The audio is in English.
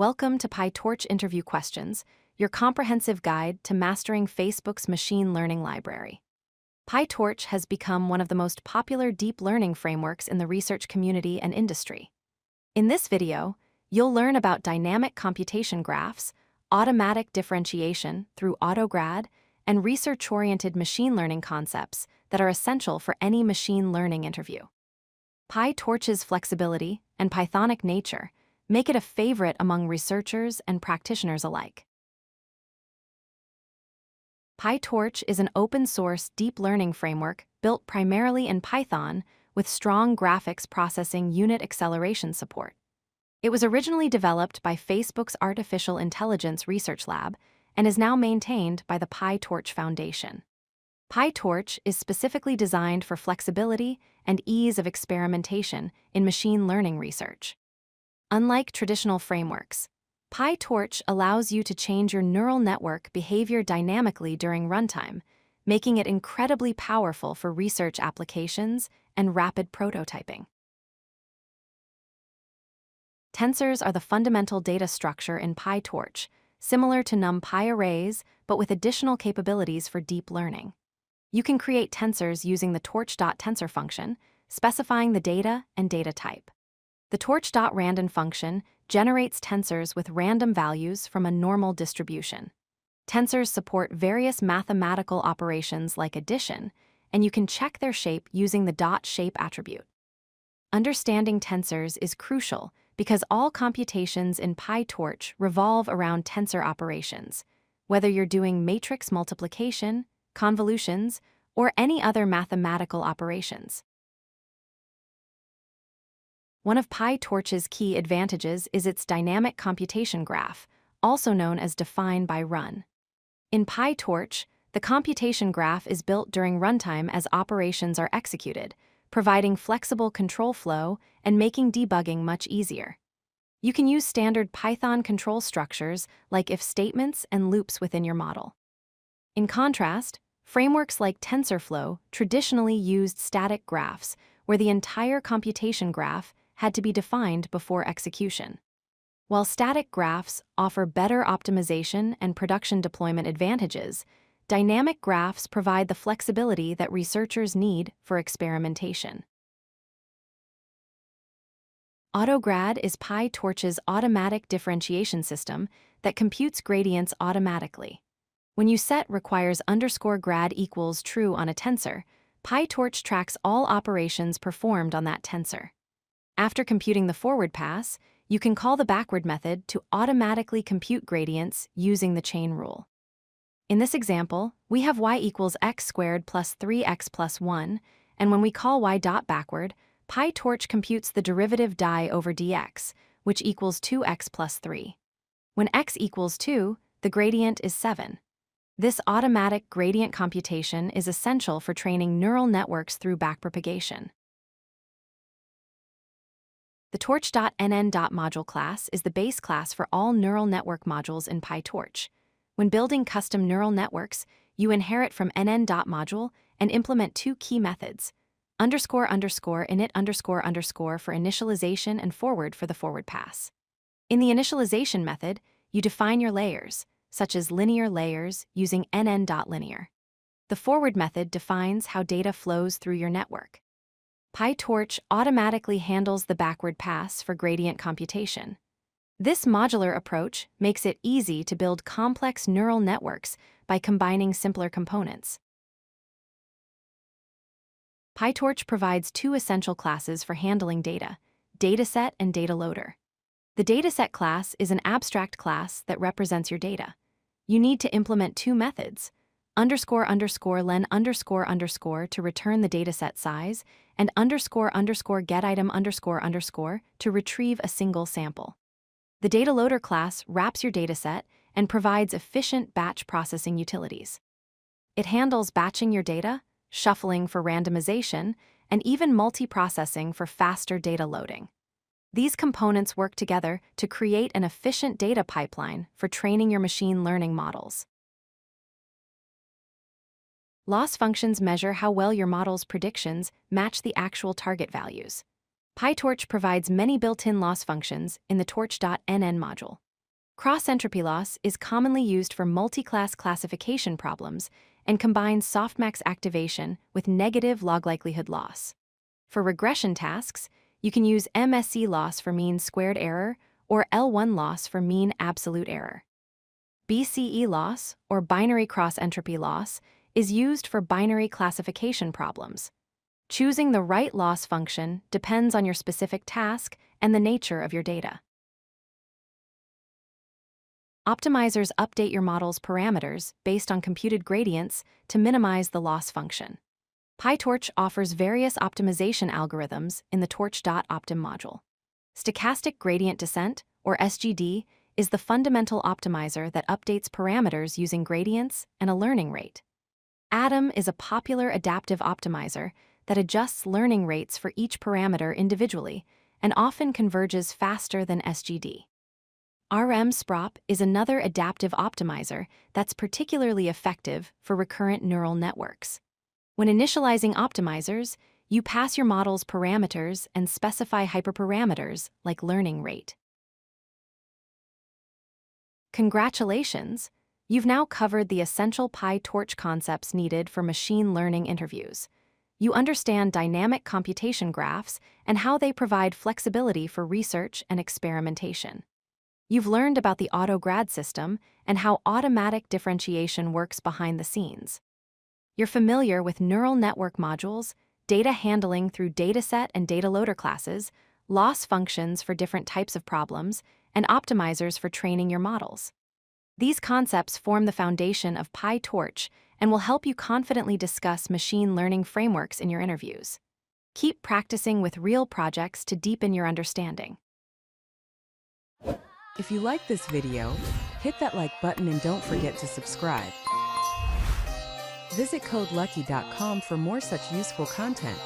Welcome to PyTorch Interview Questions, your comprehensive guide to mastering Facebook's machine learning library. PyTorch has become one of the most popular deep learning frameworks in the research community and industry. In this video, you'll learn about dynamic computation graphs, automatic differentiation through Autograd, and research-oriented machine learning concepts that are essential for any machine learning interview. PyTorch's flexibility and Pythonic nature make it a favorite among researchers and practitioners alike. PyTorch is an open-source deep learning framework built primarily in Python with strong graphics processing unit acceleration support. It was originally developed by Facebook's Artificial Intelligence Research Lab and is now maintained by the PyTorch Foundation. PyTorch is specifically designed for flexibility and ease of experimentation in machine learning research. Unlike traditional frameworks, PyTorch allows you to change your neural network behavior dynamically during runtime, making it incredibly powerful for research applications and rapid prototyping. Tensors are the fundamental data structure in PyTorch, similar to NumPy arrays, but with additional capabilities for deep learning. You can create tensors using the torch.tensor function, specifying the data and data type. The torch.random function generates tensors with random values from a normal distribution. Tensors support various mathematical operations like addition, and you can check their shape using the .shape attribute. Understanding tensors is crucial because all computations in PyTorch revolve around tensor operations, whether you're doing matrix multiplication, convolutions, or any other mathematical operations. One of PyTorch's key advantages is its dynamic computation graph, also known as define by run. In PyTorch, the computation graph is built during runtime as operations are executed, providing flexible control flow and making debugging much easier. You can use standard Python control structures like if statements and loops within your model. In contrast, frameworks like TensorFlow traditionally used static graphs, where the entire computation graph had to be defined before execution. While static graphs offer better optimization and production deployment advantages, dynamic graphs provide the flexibility that researchers need for experimentation. Autograd is PyTorch's automatic differentiation system that computes gradients automatically. When you set requires _grad equals true on a tensor, PyTorch tracks all operations performed on that tensor. After computing the forward pass, you can call the backward method to automatically compute gradients using the chain rule. In this example, we have y equals x squared plus 3x plus 1, and when we call y.backward, PyTorch computes the derivative di over dx, which equals 2x plus 3. When x equals 2, the gradient is 7. This automatic gradient computation is essential for training neural networks through backpropagation. The torch.nn.module class is the base class for all neural network modules in PyTorch. When building custom neural networks, you inherit from nn.module and implement two key methods, __init __ for initialization and forward for the forward pass. In the initialization method, you define your layers, such as linear layers, using nn.linear. The forward method defines how data flows through your network. PyTorch automatically handles the backward pass for gradient computation. This modular approach makes it easy to build complex neural networks by combining simpler components. PyTorch provides two essential classes for handling data, DataSet and DataLoader. The DataSet class is an abstract class that represents your data. You need to implement two methods, __len ___ to return the dataset size, and __getItem to retrieve a single sample. The DataLoader class wraps your dataset and provides efficient batch processing utilities. It handles batching your data, shuffling for randomization, and even multiprocessing for faster data loading. These components work together to create an efficient data pipeline for training your machine learning models. Loss functions measure how well your model's predictions match the actual target values. PyTorch provides many built-in loss functions in the torch.nn module. Cross-entropy loss is commonly used for multi-class classification problems and combines softmax activation with negative log likelihood loss. For regression tasks, you can use MSE loss for mean squared error or L1 loss for mean absolute error. BCE loss, or binary cross-entropy loss, is used for binary classification problems. Choosing the right loss function depends on your specific task and the nature of your data. Optimizers update your model's parameters based on computed gradients to minimize the loss function. PyTorch offers various optimization algorithms in the torch.optim module. Stochastic gradient descent, or SGD, is the fundamental optimizer that updates parameters using gradients and a learning rate. Atom is a popular adaptive optimizer that adjusts learning rates for each parameter individually and often converges faster than SGD. RMSprop is another adaptive optimizer that's particularly effective for recurrent neural networks. When initializing optimizers, you pass your model's parameters and specify hyperparameters like learning rate. Congratulations! You've now covered the essential PyTorch concepts needed for machine learning interviews. You understand dynamic computation graphs and how they provide flexibility for research and experimentation. You've learned about the Autograd System and how automatic differentiation works behind the scenes. You're familiar with neural network modules, data handling through Dataset and DataLoader classes, loss functions for different types of problems, and optimizers for training your models. These concepts form the foundation of PyTorch and will help you confidently discuss machine learning frameworks in your interviews. Keep practicing with real projects to deepen your understanding. If you like this video, hit that like button and don't forget to subscribe. Visit CodeLucky.com for more such useful content.